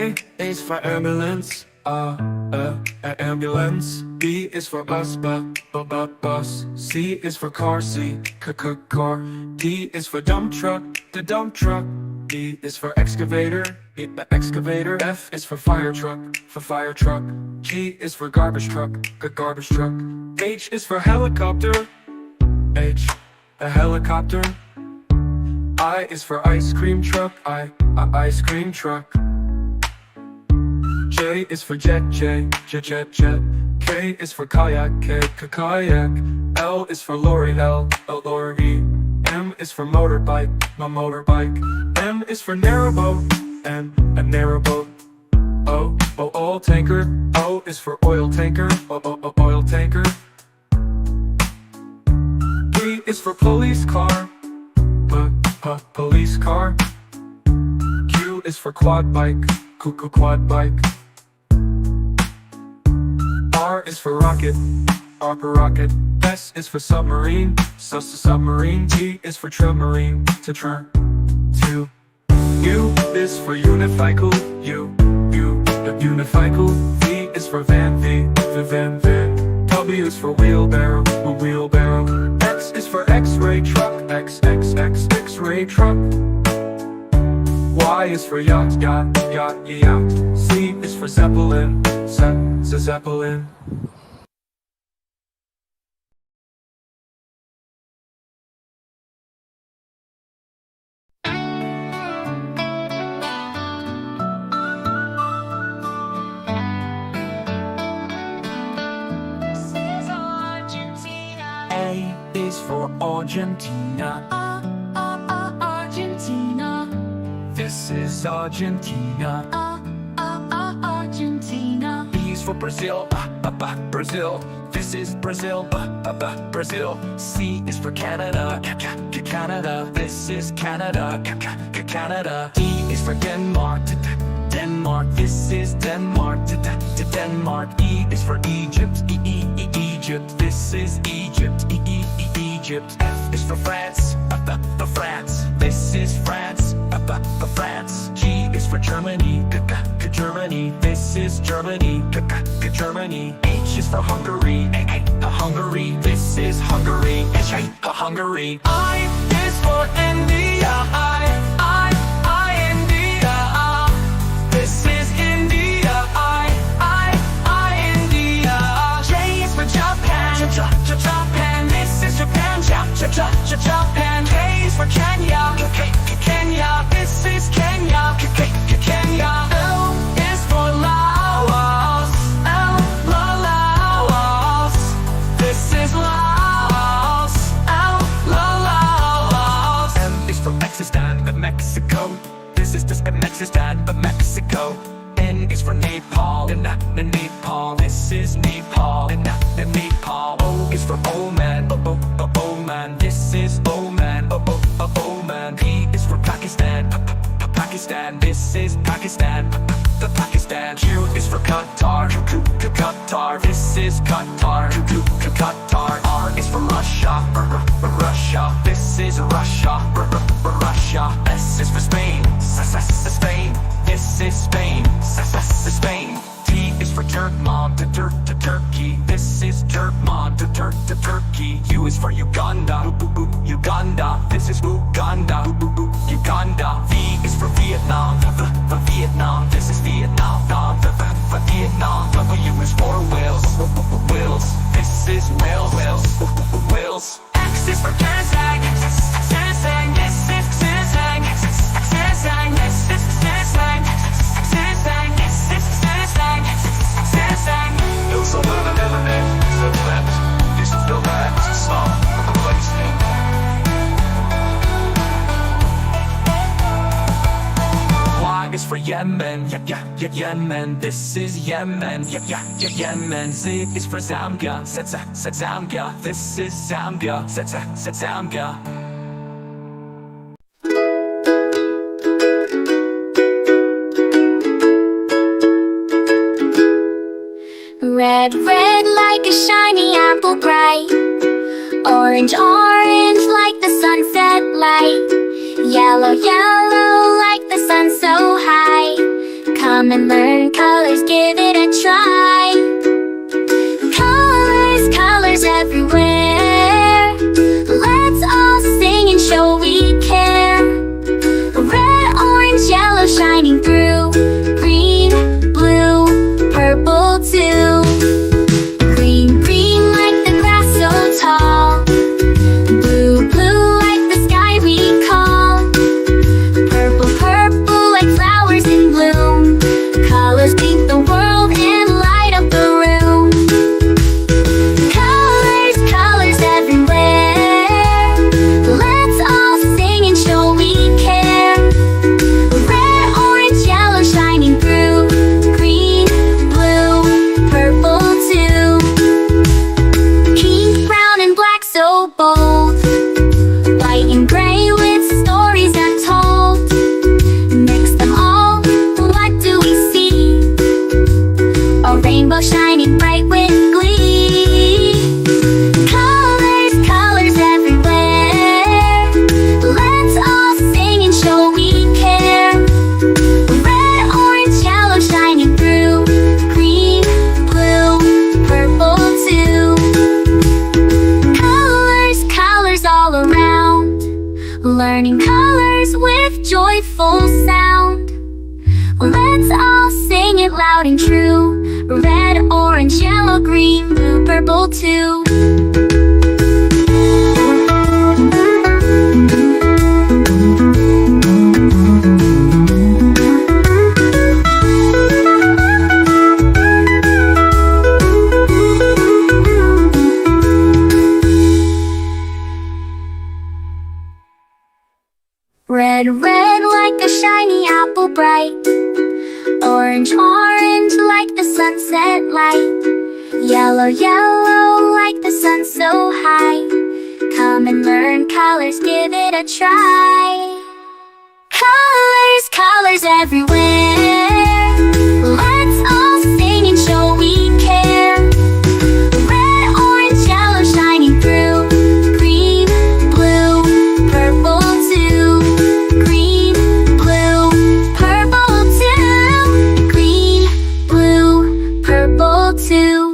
A is for ambulance, ambulance. B is for bus, bus. C is for car, car. D is for dump truck, the dump truck. E is for excavator, the excavator. F is for fire truck, G is for garbage truck, garbage truck. H is for helicopter, a helicopter. I is for ice cream truck, ice cream truck. J is for jet, jet. K is for kayak, kayak. L is for lorry, lorry. M is for motorbike, motorbike. N is for narrowboat, a narrowboat. O, oil tanker. O is for oil tanker, oil tanker. P is for police car, police car. Q is for quad bike, quad bike. R is for rocket, rocket. S is for submarine, submarine. T is for submarine, to. U is for unicycle, unicycle. V is for van, van. W is for wheelbarrow, wheelbarrow. X is for X-ray truck, X-ray truck. Y is for yacht, yacht. Z is for zeppelin, zeppelin. A is for Argentina, Argentina. this is Argentina. Argentina. B is for Brazil, Brazil. This is Brazil, Brazil. C is for Canada, Canada. This is Canada, Canada. D is for Denmark, Denmark. This is Denmark, Denmark. E is for Egypt, Egypt. This is Egypt, Egypt. F is for France, France. This is France, France. G is for Germany, Germany. This is Germany, Germany. H is for Hungary, Hungary. This is Hungary, Hungary. I is for India, India. This is India, India. J is for Japan, Japan. This is Japan, Japan. K is for Kenya, Kenya. This is Kenya, Kenya. L is for Laos, Laos. This is Laos, Laos. M is for Pakistan, Mexico. This is just Pakistan, Mexico. N is for Nepal, Nepal. This is Nepal, Nepal. O is for Oman, Oman. This is Oman, Oman. P is for Pakistan, Pakistan. This is Pakistan, Pakistan. Q is for Qatar, Qatar. This is Qatar, Qatar. R is for Russia, Russia. This is Russia, Russia. S is for Spain, Spain. This is Spain, Spain. T is for Turkmen, to Turkey. This is Turkmen, to Turkey. U is for Uganda, Uganda. This is Uganda, Uganda. V is for Vietnam, Vietnam. This is Vietnam, Vietnam. W is for Wales, Wales. This is Wales, Wales. X is for Kazakh, Kazakh. This is Kazakh, Kazakh. This is Kazakh, Kazakh. This is Kazakh, Kazakh. Eu sou Lana Delanet, this is the last song of the place name. Y is for Yemen, Yemen. This is Yemen, Yemen. Z is for Zambia, Zambia. This is Zambia, Zambia. Red, red like a shiny apple bright. Orange, orange like the sunset light. Yellow, yellow like the sun so high. Come Come and learn colors, give it a try. Colors, colors everywhere. Let's all sing and show we care. Red, orange, yellow shining through. Green, blue, purple too. Green, green like the grass so tall. Blue, blue like the sky we call. Purple, purple like flowers in bloom. Colors paint the world and light up the room. Colors, colors everywhere. Let's all sing and show we care. Red, orange, yellow shining through. Green, blue, purple too. Pink, brown and black so bold. White and gray with stories untold. Mix them all, what do we see? A rainbow shining bright with glee. Colors, colors everywhere. Let's all sing and show we care. Red, orange, yellow shining through. Green, blue, purple too. Colors, colors all around. Learning colors with joyful sound. Let's all sing it loud and true. Red, orange, yellow, green, blue, purple too. Red, red like a shiny apple bright. Orange, orange like the sunset light. Yellow, yellow like the sun so high. Come and learn colors, give it a try. Colors, colors everywhere. Let's all sing and show we care. Red, orange, yellow shining through. Green, blue, purple too. Green, blue, purple too. Green, blue, purple too.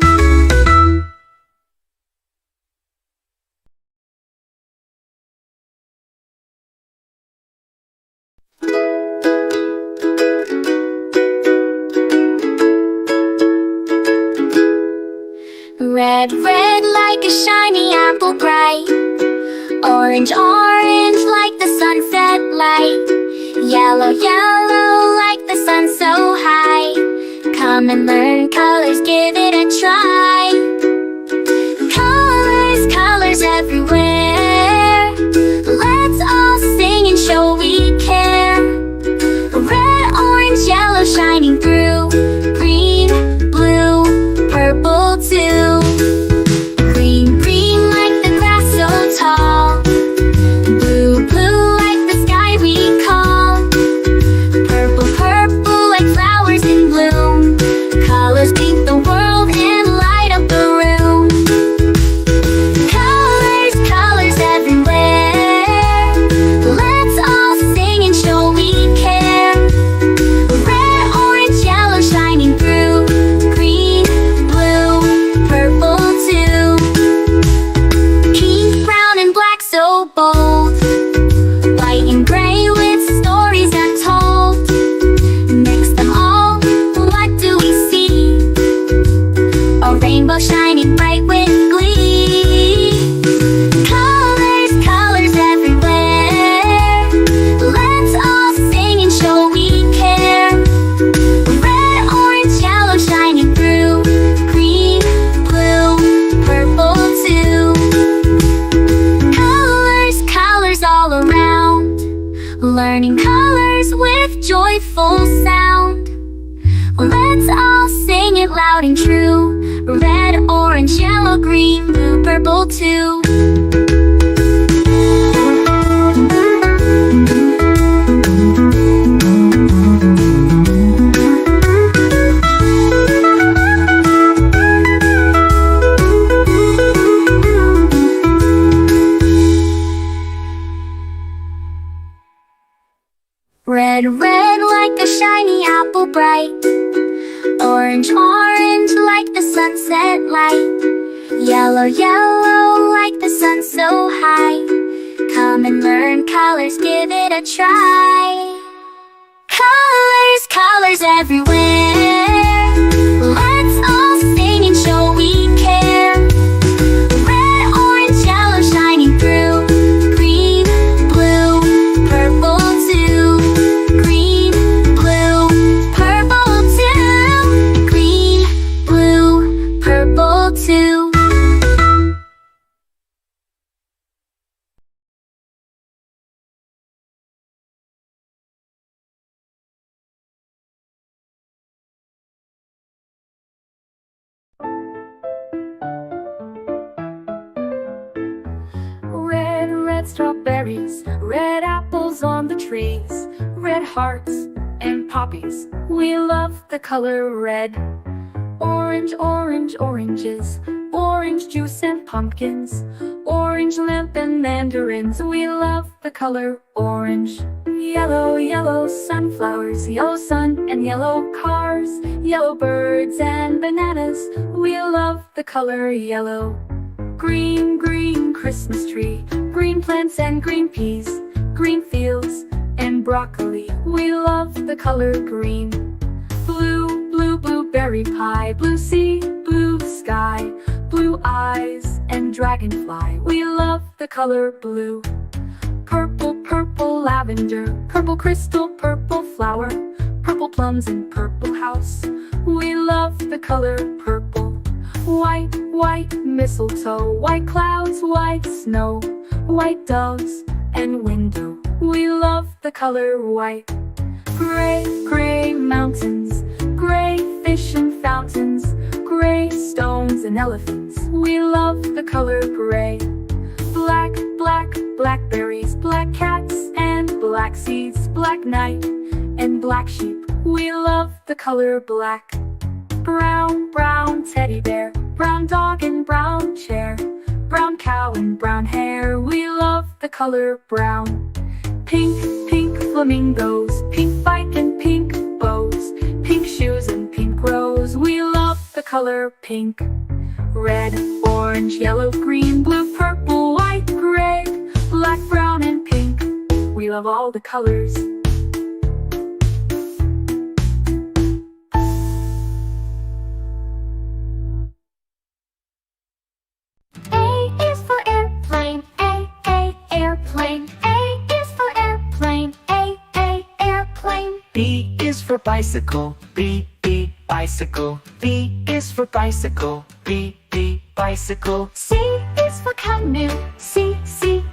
Red, red like a shiny apple bright. Orange, orange like the sunset light. Yellow, yellow like the sun so high. Come and learn colors, give it a try. Colors, colors everywhere. Let's all sing and show we care. Red, orange, yellow shining through. Green, blue, purple too. Green, green like the grass so tall. Blue, blue like the sky we call. Purple, purple like flowers in bloom. Colors paint the world and light up the room. Colors, colors everywhere. Let's all sing and show we care. Red, orange, yellow shining through. Green, blue, purple too. Pink, brown and black so bold. White and gray with stories untold. Mix them all, what do we see? A rainbow shining bright with glee. Colors, colors everywhere. Let's all sing and show we care. Red, orange, yellow shining through. Green, blue, purple too. Colors, colors all around. Learning colors with joyful sound. Let's all sing it loud and true. Red, orange, yellow, green, blue, purple too. Red, red like a shiny apple bright. Orange, orange like the sunset light. Yellow, yellow like the sun so high. Come and learn colors, give it a try. Colors, colors everywhere. Let's all sing and show we care. Red, orange, yellow shining through. Green, blue, purple too. Green, blue, purple too. Green, blue, purple too. Red, red strawberries, red apples on the trees, red hearts and poppies. We love the color red. Orange, orange, oranges, orange juice and pumpkins, orange lamp and mandarins. We love the color orange. Yellow, yellow sunflowers, yellow sun and yellow cars, yellow birds and bananas. We love the color yellow. Green, green Christmas tree, green plants and green peas, green fields and broccoli. We love the color green. Blue, blue blueberry pie, blue sea, blue sky, blue eyes and dragonfly. We love the color blue. Purple, purple lavender, purple crystal, purple flower, purple plums and purple house. We love the color purple. White, white mistletoe, white clouds, white snow, white doves and window. We love the color white. Gray, gray mountains, gray fish and fountains, gray stones and elephants. We love the color gray. Black, black blackberries, black cats and black seeds, black night and black sheep. We love the color black. Brown, brown teddy bear, brown dog and brown chair, brown cow and brown hair. We love the color brown. Pink, pink flamingos, pink bike and pink bows, pink shoes and pink rose. We love the color pink. Red, orange, yellow, green, blue, purple, white, gray, black, brown and pink. We love all the colors. Airplane. A is for airplane. Airplane. B is for bicycle, B, bicycle. B is for bicycle, B, bicycle. C is for canoe. C,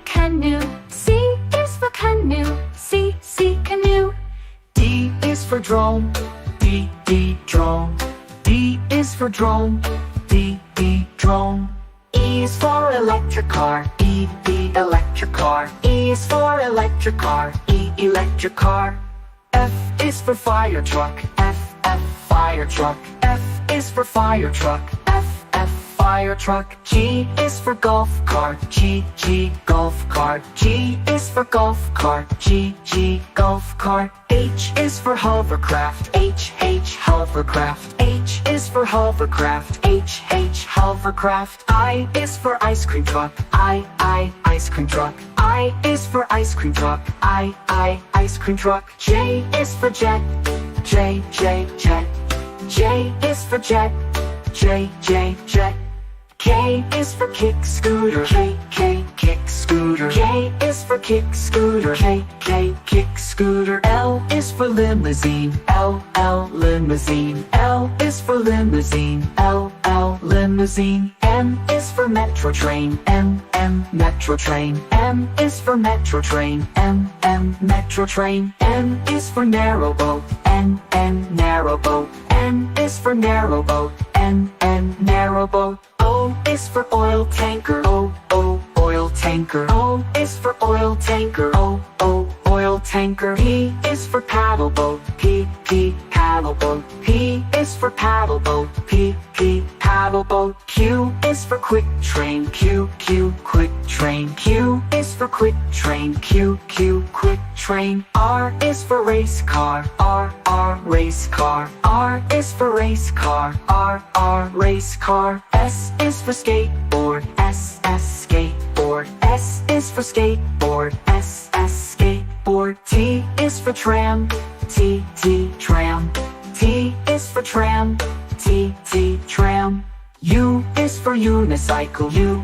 canoe. C is for canoe. C, canoe. D is for drone, D, drone. D is for drone, D, drone. E is for electric car, E, electric car. E is for electric car, E, electric car. F is for fire truck, F, fire truck. F is for fire truck, F, fire truck. G is for golf cart, G, golf cart. G is for golf cart, G, golf cart. H is for hovercraft, H, hovercraft. H is for hovercraft, H, hovercraft. I is for ice cream truck, I, ice cream truck. I is for ice cream truck, I, ice cream truck. J is for jet, J, jet. J is for jet, J, jet. K is for kick scooter, K, kick scooter. K is for kick scooter, K, kick scooter. L is for limousine, L, limousine. L is for limousine, L, limousine. M is for metro train, M, metro train. M is for metro train, M, metro train. N is for narrow boat, N, narrow boat. N is for narrow boat, N, narrow boat. O is for oil tanker, O, oil tanker. O is for oil tanker, O, oil tanker. tanker. P is for paddle boat. P paddle boat. P is for paddle boat. P paddle boat. Q is for quick train. Q quick train. Q is for quick train. Q quick train. R is for race car. R race car. R is for race car. R race car. S is for skateboard. S skateboard. S is for skateboard. S skateboard. T is for tram. T tram. T is for tram. T tram. U is for unicycle. U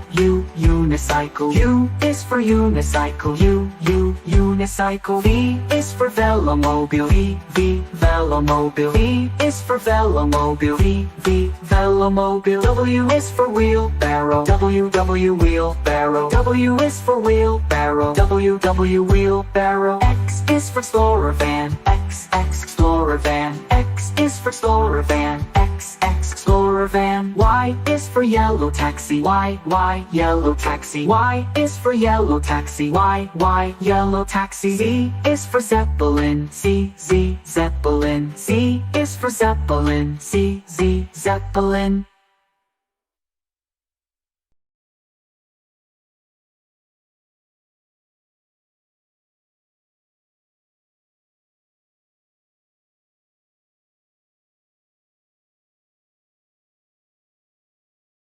unicycle. U is for unicycle. U unicycle. V is for velomobile. V velomobile. V is for velomobile. V velomobile. W is for wheelbarrow. W wheelbarrow. W is for wheelbarrow. W wheelbarrow. X is for explorer van. X explorer van. X is for explorer van. X explorer van. Y is for yellow taxi. Y yellow taxi. Y is for yellow taxi. Y yellow taxi. Z is for zeppelin. Z zeppelin. Z is for zeppelin. Z zeppelin.